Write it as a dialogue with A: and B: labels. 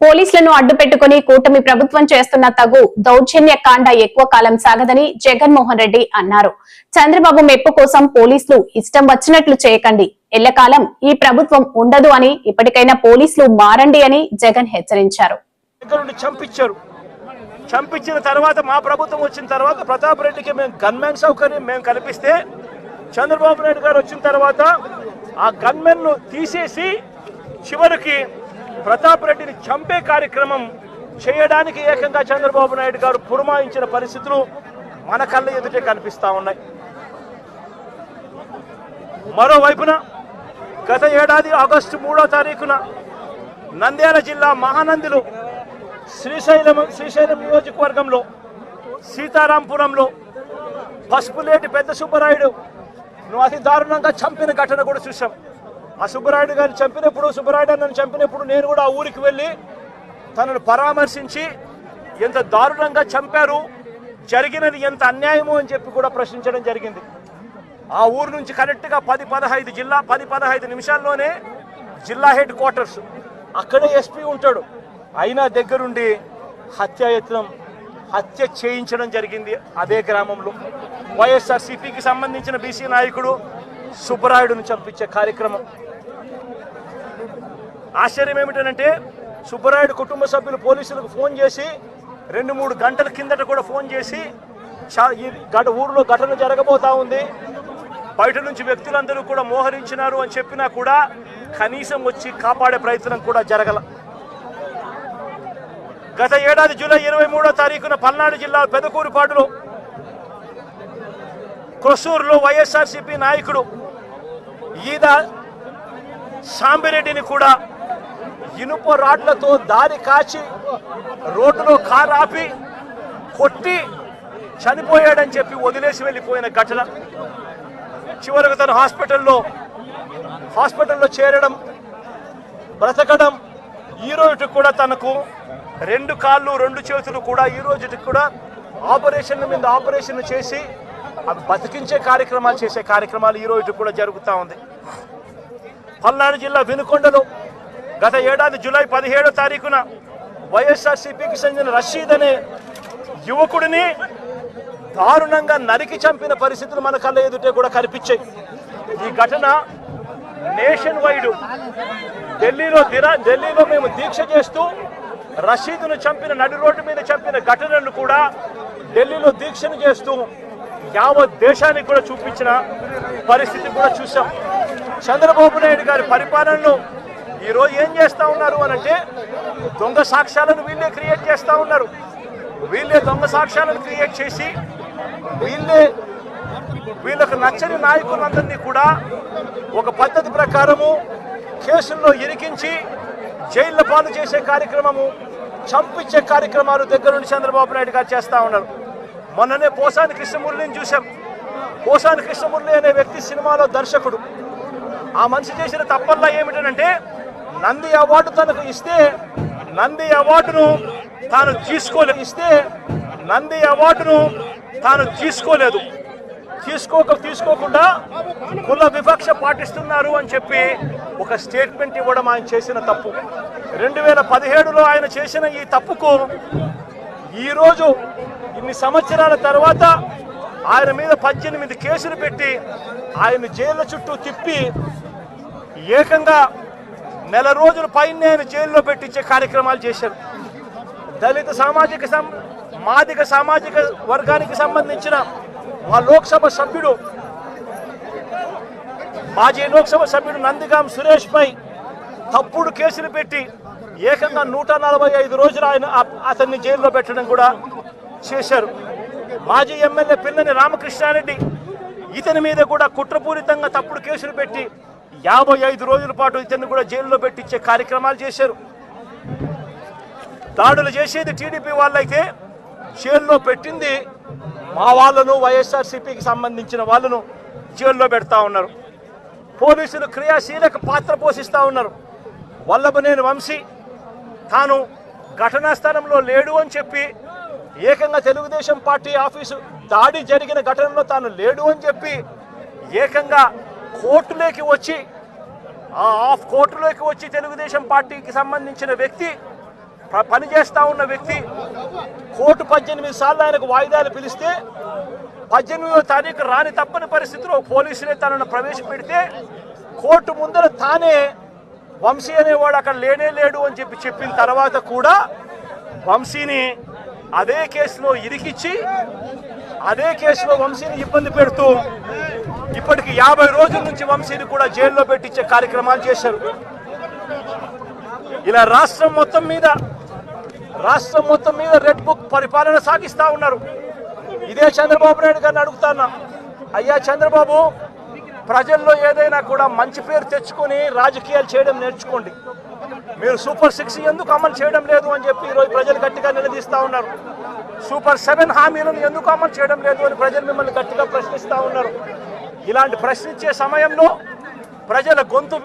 A: పోలీసులను అడ్డుపెట్టుకుని కూటమి ప్రభుత్వం చేస్తున్న తగు దౌర్జన్య కాండ ఎక్కువ కాలం సాగదని జగన్మోహన్ రెడ్డి అన్నారు. చంద్రబాబు మెప్పు కోసం పోలీసులు ఇష్టం వచ్చినట్లు చేయకండి, ఎల్లకాలం ఈ ప్రభుత్వం ఉండదు అని ఇప్పటికైనా పోలీసులు మారండి అని జగన్ హెచ్చరించారు.
B: చంపించిన తర్వాత మా ప్రభుత్వం వచ్చిన తర్వాత ప్రతాప్ రెడ్డికి మేము గన్మెన్ సౌకర్యం మేము కల్పిస్తే చంద్రబాబు నాయుడు గారు వచ్చిన తర్వాత ఆ గన్మెన్ ను తీసేసి చివరికి ప్రతాప్ రెడ్డిని చంపే కార్యక్రమం చేయడానికి ఏకంగా చంద్రబాబు నాయుడు గారు పురమాయించిన పరిస్థితులు మన కళ్ళ ఎదుటే కనిపిస్తా ఉన్నాయి. మరోవైపున గత ఏడాది ఆగస్టు 3వ తారీఖున నంద్యాల జిల్లా మహానందిలో శ్రీశైలం నియోజకవర్గంలో సీతారాంపురంలో పసుపులేటి పెద్ద సుబ్బరాయుడు అతి దారుణంగా చంపిన ఘటన కూడా చూసాం. ఆ సుబ్బరాయుడు గారిని చంపినప్పుడు నేను కూడా ఆ ఊరికి వెళ్ళి తనను పరామర్శించి ఎంత దారుణంగా చంపారు, జరిగినది ఎంత అన్యాయమో అని చెప్పి కూడా ప్రశ్నించడం జరిగింది. ఆ ఊరు నుంచి కరెక్ట్గా 10-15 నిమిషాల్లోనే జిల్లా హెడ్ క్వార్టర్స్, అక్కడే ఎస్పీ ఉంటాడు. అయినా దగ్గరుండి హత్య చేయించడం జరిగింది. అదే గ్రామంలో వైఎస్ఆర్సీపీకి సంబంధించిన బీసీ నాయకుడు సుబ్బరాయుడును చంపించే కార్యక్రమం. ఆశ్చర్యం ఏమిటంటే సుబ్బరాయుడు కుటుంబ సభ్యులు పోలీసులకు ఫోన్ చేసి 2-3 గంటల కిందట కూడా ఫోన్ చేసి ఊరిలో ఘటన జరగబోతా ఉంది, బయట నుంచి వ్యక్తులందరూ కూడా మోహరించినారు అని చెప్పినా కూడా కనీసం వచ్చి కాపాడే ప్రయత్నం కూడా జరగల. గత ఏడాది జూలై 23వ తారీఖున పల్నాడు జిల్లా పెదకూరుపాడులో కొసూరులో వైఎస్ఆర్సీపీ నాయకుడు ఈద సాంబిరెడ్డిని కూడా ఇనుప రాడ్లతో దారి కాచి రోడ్డులో కారు ఆపి కొట్టి చనిపోయాడని చెప్పి వదిలేసి వెళ్ళిపోయిన ఘటన. చివరకు తను హాస్పిటల్లో చేరడం, బ్రతకడం, ఈ రోజు కూడా తనకు 2 కాళ్ళు 2 చేతులు కూడా ఈ రోజుకి కూడా ఆపరేషన్ మీద ఆపరేషన్ చేసి అవి బతికించే కార్యక్రమాలు చేసే కార్యక్రమాలు ఈ రోజు కూడా జరుగుతూ ఉంది. పల్నాడు జిల్లా వినుకొండలో గత ఏడాది జూలై 17వ తారీఖున వైఎస్ఆర్సీపీకి చెందిన రషీద్ అనే యువకుడిని దారుణంగా నరికి చంపిన పరిస్థితులు మన కళ్ళ ఎదుటే కూడా కనిపించాయి. ఈ ఘటన నేషన్ వైడ్ ఢిల్లీలో మేము దీక్ష చేస్తూ రషీద్ను చంపిన నడి రోడ్డు మీద చంపిన ఘటనను కూడా ఢిల్లీలో దీక్షను చేస్తూ యావత్ దేశానికి కూడా చూపించిన పరిస్థితి కూడా చూసాం. చంద్రబాబు నాయుడు గారి పరిపాలనలో ఈరోజు ఏం చేస్తూ ఉన్నారు అనంటే దొంగ సాక్ష్యాలను వీళ్ళే క్రియేట్ చేస్తూ ఉన్నారు. వీళ్ళే దొంగ సాక్ష్యాలను క్రియేట్ చేసి వీళ్ళకు నచ్చని నాయకులందరినీ కూడా ఒక పద్ధతి ప్రకారము కేసుల్లో ఇరికించి జైళ్ళ పాలు చేసే కార్యక్రమము, చంపించే కార్యక్రమాలు దగ్గర నుండి చంద్రబాబు నాయుడు గారు చేస్తూ ఉన్నారు. మొన్ననే పోసాని కృష్ణమురళిని చూసాం. పోసాని కృష్ణమురళి అనే వ్యక్తి సినిమాలో దర్శకుడు. ఆ మనిషి చేసిన తప్పల్లా ఏమిటంటే నంది అవార్డు తనకు ఇస్తే నంది అవార్డును తాను తీసుకోలేదు. తీసుకోకుండా కుల వివక్ష పాటిస్తున్నారు అని చెప్పి ఒక స్టేట్మెంట్ ఇవ్వడం ఆయన చేసిన తప్పు. 2017లో ఆయన చేసిన ఈ తప్పుకు ఈరోజు ఇన్ని సంవత్సరాల తర్వాత ఆయన మీద 18 కేసులు పెట్టి ఆయన జైళ్ళ చుట్టూ తిప్పి ఏకంగా 1 నెల రోజుల పైన ఆయన జైల్లో పెట్టించే కార్యక్రమాలు చేశారు. దళిత మాదిగ సామాజిక వర్గానికి సంబంధించిన మాజీ లోక్సభ సభ్యుడు నందిగాం సురేష్ పై తప్పుడు కేసులు పెట్టి ఏకంగా 145 రోజులు అతన్ని జైల్లో పెట్టడం కూడా చేశారు. మాజీ ఎమ్మెల్యే పిల్లని రామకృష్ణారెడ్డి ఇతని మీద కూడా కుట్రపూరితంగా తప్పుడు కేసులు పెట్టి 55 రోజుల పాటు ఇతన్ని కూడా జైల్లో పెట్టించే కార్యక్రమాలు చేశారు. దాడులు చేసేది టీడీపీ వాళ్ళైతే జైల్లో పెట్టింది మా వాళ్ళను, వైఎస్ఆర్సీపీకి సంబంధించిన వాళ్ళను జైల్లో పెడతా ఉన్నారు. పోలీసులు క్రియాశీలక పాత్ర పోషిస్తూ ఉన్నారు. వల్లభనేని వంశీ తాను ఘటనా స్థలంలో లేడు అని చెప్పి ఏకంగా తెలుగుదేశం పార్టీ ఆఫీసు దాడి జరిగిన ఘటనలో తాను లేడు అని చెప్పి ఏకంగా కోర్టులోకి వచ్చి తెలుగుదేశం పార్టీకి సంబంధించిన వ్యక్తి పనిచేస్తూ ఉన్న వ్యక్తి కోర్టు 18 సార్లు ఆయనకు వాయిదాలు పిలిస్తే 18వ తారీఖు రాని తప్పని పరిస్థితిలో పోలీసులే తనను ప్రవేశపెడితే కోర్టు ముందర తానే వంశీ అనేవాడు అక్కడ లేనే లేడు అని చెప్పిన తర్వాత కూడా వంశీని అదే కేసులో ఇరికిచ్చి అదే కేసులో వంశీని ఇబ్బంది పెడుతూ ఇప్పటికి 50 రోజుల నుంచి వంశీని కూడా జైల్లో పెట్టించే కార్యక్రమాలు చేశారు. ఇలా రాష్ట్రం మొత్తం మీద రెడ్ బుక్ పరిపాలన సాగిస్తా ఉన్నారు. ఇదే చంద్రబాబు నాయుడు గారిని అడుగుతాను, అయ్యా చంద్రబాబు, ప్రజల్లో ఏదైనా కూడా మంచి పేరు తెచ్చుకొని రాజకీయాలు చేయడం నేర్చుకోండి. మీరు సూపర్ 6 ఎందుకు అమలు చేయడం లేదు అని చెప్పి ఈరోజు ప్రజలు గట్టిగా నిలదీస్తా ఉన్నారు. సూపర్ 7 హామీలను ఎందుకు అమలు చేయడం లేదు అని ప్రజలు మిమ్మల్ని గట్టిగా ప్రశ్నిస్తా ఉన్నారు. ఇలాంటి ప్రశ్నించే సమయంలో ప్రజల గొంతు